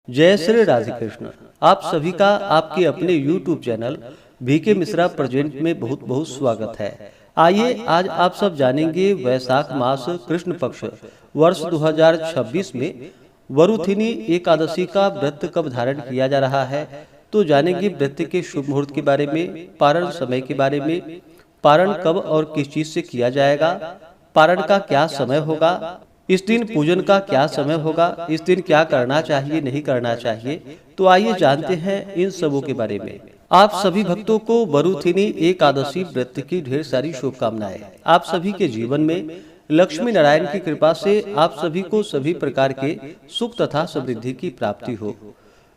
जय श्री राधे कृष्ण। आप सभी का आपके अपने YouTube channel VK Mishra present में बहुत बहुत स्वागत है। आइए आज आप सब जानेंगे वैशाख मास कृष्ण पक्ष वर्ष 2026 में वरुथिनी एकादशी का व्रत कब धारण किया जा रहा है। तो जानेंगे व्रत के शुभ मुहूर्त के बारे में, पारण समय के बारे में, पारण कब और किस चीज से किया जाएगा, पारण का क्या समय होगा, इस दिन पूजन का क्या समय होगा, इस दिन क्या करना चाहिए नहीं करना चाहिए। तो आइए जानते हैं इन सबों के बारे में। आप सभी भक्तों को वरुथिनी एकादशी व्रत की ढेर सारी शुभकामनाएं। आप सभी के जीवन में लक्ष्मी नारायण की कृपा से आप सभी को सभी प्रकार के सुख तथा समृद्धि की प्राप्ति हो।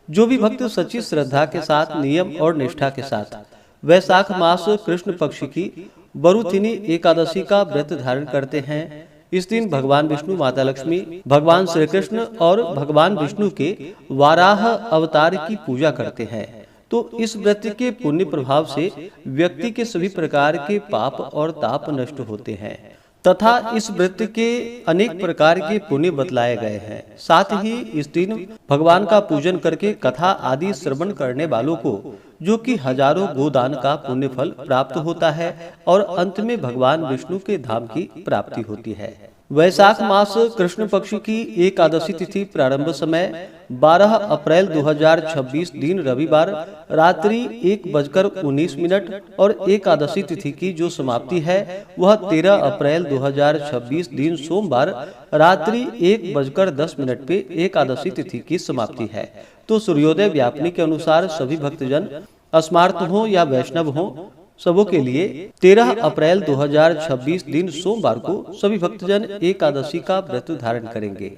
जो भी भक्त सच्ची श्रद्धा के साथ, नियम और निष्ठा के साथ वैशाख मास कृष्ण पक्ष की वरुथिनी एकादशी का व्रत धारण करते हैं, इस दिन भगवान विष्णु, माता लक्ष्मी, भगवान श्री कृष्ण और भगवान विष्णु के वाराह अवतार की पूजा करते हैं। तो इस व्रत के पुण्य प्रभाव से व्यक्ति के सभी प्रकार के पाप और ताप नष्ट होते हैं तथा इस व्रत के अनेक प्रकार के पुण्य बतलाए गए हैं। साथ ही इस दिन भगवान का पूजन करके कथा आदि श्रवण करने वालों को जो कि हजारों गोदान का पुण्य फल प्राप्त होता है और अंत में भगवान विष्णु के धाम की प्राप्ति होती है। वैशाख मास कृष्ण पक्ष की एकादशी तिथि प्रारंभ समय 12 अप्रैल 2026 दिन रविवार रात्रि 1:19 और एकादशी तिथि की जो समाप्ति है वह 13 अप्रैल 2026 दिन सोमवार रात्रि 1:10 पे एकादशी तिथि की समाप्ति है। तो सूर्योदय व्यापनी के अनुसार सभी भक्तजन अस्मार्थ हो या वैष्णव हो, सबों के लिए 13 अप्रैल 2026 दिन सोमवार को सभी भक्तजन एकादशी का व्रत धारण करेंगे।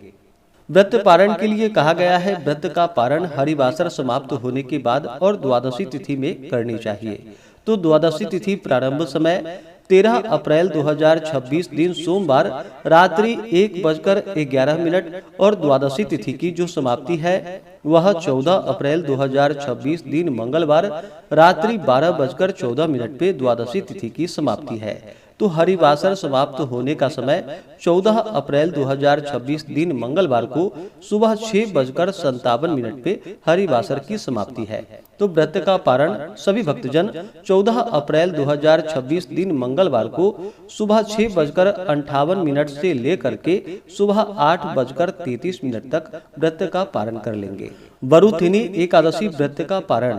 व्रत पारण के लिए कहा गया है, व्रत का पारण हरिवासर समाप्त होने के बाद और द्वादशी तिथि में करनी चाहिए। तो द्वादशी तिथि प्रारंभ समय 13 अप्रैल 2026 दिन सोमवार रात्रि 1:11 और द्वादशी तिथि की जो समाप्ति है वह 14 अप्रैल 2026 दिन मंगलवार रात्रि 12:14 पे द्वादशी तिथि की समाप्ति है। तो हरिवासर समाप्त होने का समय 14 अप्रैल 2026 दिन मंगलवार को सुबह 6:57 पे हरिवासर की समाप्ति है। तो व्रत का पारण सभी भक्तजन 14 अप्रैल 2026 दिन मंगलवार को सुबह 6:58 से लेकर के सुबह 8:33 तक व्रत का पारण कर लेंगे। वरुथिनी एकादशी व्रत का पारण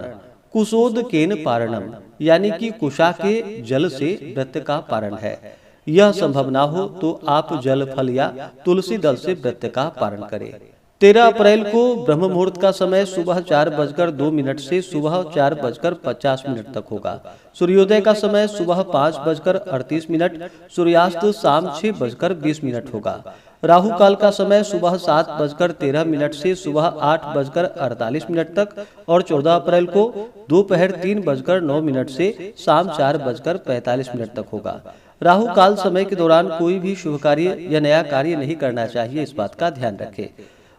कुशोदकेन पारणम यानी कि कुशा के जल से व्रत का पारण है। यह संभव ना हो तो आप जल फल या तुलसी दल से व्रत का पारण करें। 13 अप्रैल को ब्रह्म मुहूर्त का समय सुबह 4:02 से सुबह 4:50 तक होगा। सूर्योदय का समय सुबह 5:38, सूर्यास्त शाम 6:20 होगा। राहु काल का समय सुबह 7:13 से सुबह 8:48 तक और 14 अप्रैल को दोपहर 3:09 से शाम 4:45 तक होगा। राहु काल समय के दौरान कोई भी शुभ कार्य या नया कार्य नहीं करना चाहिए, इस बात का ध्यान रखें।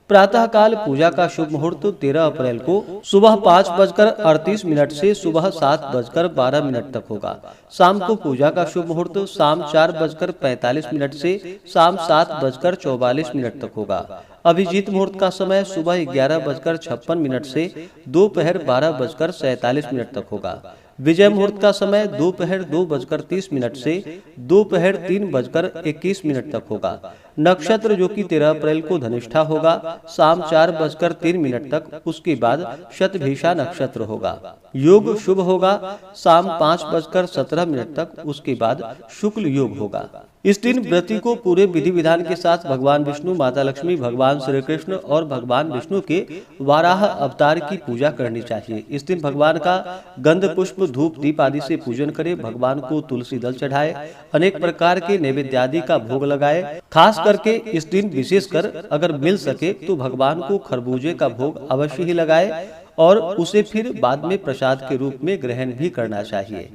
प्रातः काल पूजा का शुभ मुहूर्त 13 अप्रैल को सुबह 5:38 से सुबह 7:12 तक होगा। शाम को पूजा का शुभ मुहूर्त शाम 4:45 से शाम 7:44 तक होगा। अभिजीत मुहूर्त का समय सुबह 11:56 से दोपहर 12:47 तक होगा। विजय मुहूर्त का समय दोपहर 2:30 से दोपहर 3:21 तक होगा। नक्षत्र जो कि 13 अप्रैल को धनिष्ठा होगा शाम 4:03 तक, उसके बाद शतभिषा नक्षत्र होगा। योग शुभ होगा शाम 5:17 तक, उसके बाद शुक्ल योग होगा। इस दिन व्रती को पूरे विधि विधान के साथ भगवान विष्णु, माता लक्ष्मी, भगवान श्री कृष्ण और भगवान विष्णु के वाराह अवतार की पूजा करनी चाहिए। इस दिन भगवान का गंध पुष्प धूप दीप आदि से पूजन करे, भगवान को तुलसी दल चढ़ाए, अनेक प्रकार के नैवेद्य आदि का भोग लगाए। खास करके इस दिन विशेषकर अगर मिल सके तो भगवान को खरबूजे का भोग अवश्य ही लगाए और उसे फिर बाद में प्रसाद के रूप में ग्रहण भी करना चाहिए।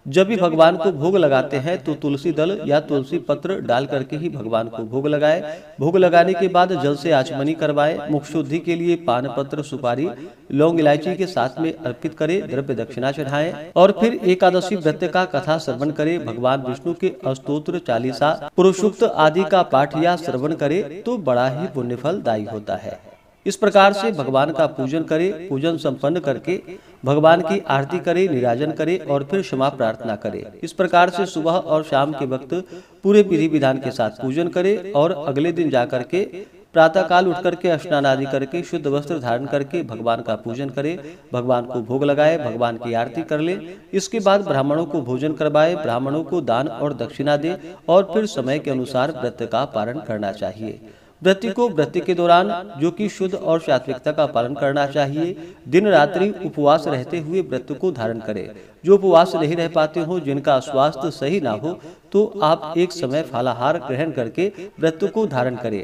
जब भी भगवान को भोग लगाते हैं तो तुलसी दल या तुलसी पत्र डाल करके ही भगवान को भोग लगाए। भोग लगाने के बाद जल से आचमनी करवाए। मुख शुद्धि के लिए पान पत्र, सुपारी, लौंग, इलायची के साथ में अर्पित करे, द्रव्य दक्षिणा चढ़ाएं और फिर एकादशी व्रत का कथा श्रवण करे। भगवान विष्णु के अस्तोत्र, चालीसा, पुरुषोक्त आदि का पाठ या श्रवण करे तो बड़ा ही पुण्य फलदायी होता है। इस प्रकार से भगवान का पूजन करे। पूजन संपन्न करके भगवान की आरती करे, निराजन करे और फिर क्षमा प्रार्थना करे। इस प्रकार से सुबह और शाम के वक्त पूरे विधि विधान के साथ पूजन करे और अगले दिन जाकर के प्रातः काल उठ करके स्नान आदि करके शुद्ध वस्त्र धारण करके भगवान का पूजन करे, भगवान को भोग लगाए, भगवान की आरती कर ले। इसके बाद ब्राह्मणों को भोजन करवाए, ब्राह्मणों को दान और दक्षिणा दे और फिर समय के अनुसार व्रत का पालन करना चाहिए। व्रती को व्रत के दौरान जो कि शुद्ध और सात्विकता का पालन करना चाहिए, दिन रात्रि उपवास रहते हुए व्रत को धारण करे। जो उपवास नहीं रह पाते हो, जिनका स्वास्थ्य सही ना हो, तो आप एक समय फलाहार ग्रहण करके व्रत को धारण करें।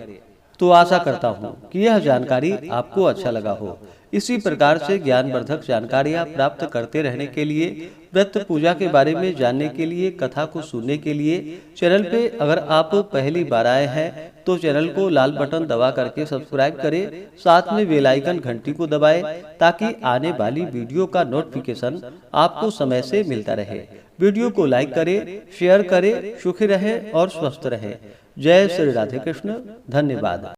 तो आशा करता हूँ कि यह जानकारी आपको अच्छा लगा हो। इसी प्रकार से ज्ञानवर्धक जानकारियाँ प्राप्त करते रहने के लिए, व्रत पूजा के बारे में जानने के लिए, कथा को सुनने के लिए चैनल पे अगर आप पहली बार आए हैं तो चैनल को लाल बटन दबा करके सब्सक्राइब करें, साथ में बेल आइकन घंटी को दबाएं ताकि आने वाली वीडियो का नोटिफिकेशन आपको समय से मिलता रहे। वीडियो को लाइक करें, शेयर करें। सुखी रहें और स्वस्थ रहें। जय श्री राधे कृष्ण। धन्यवाद।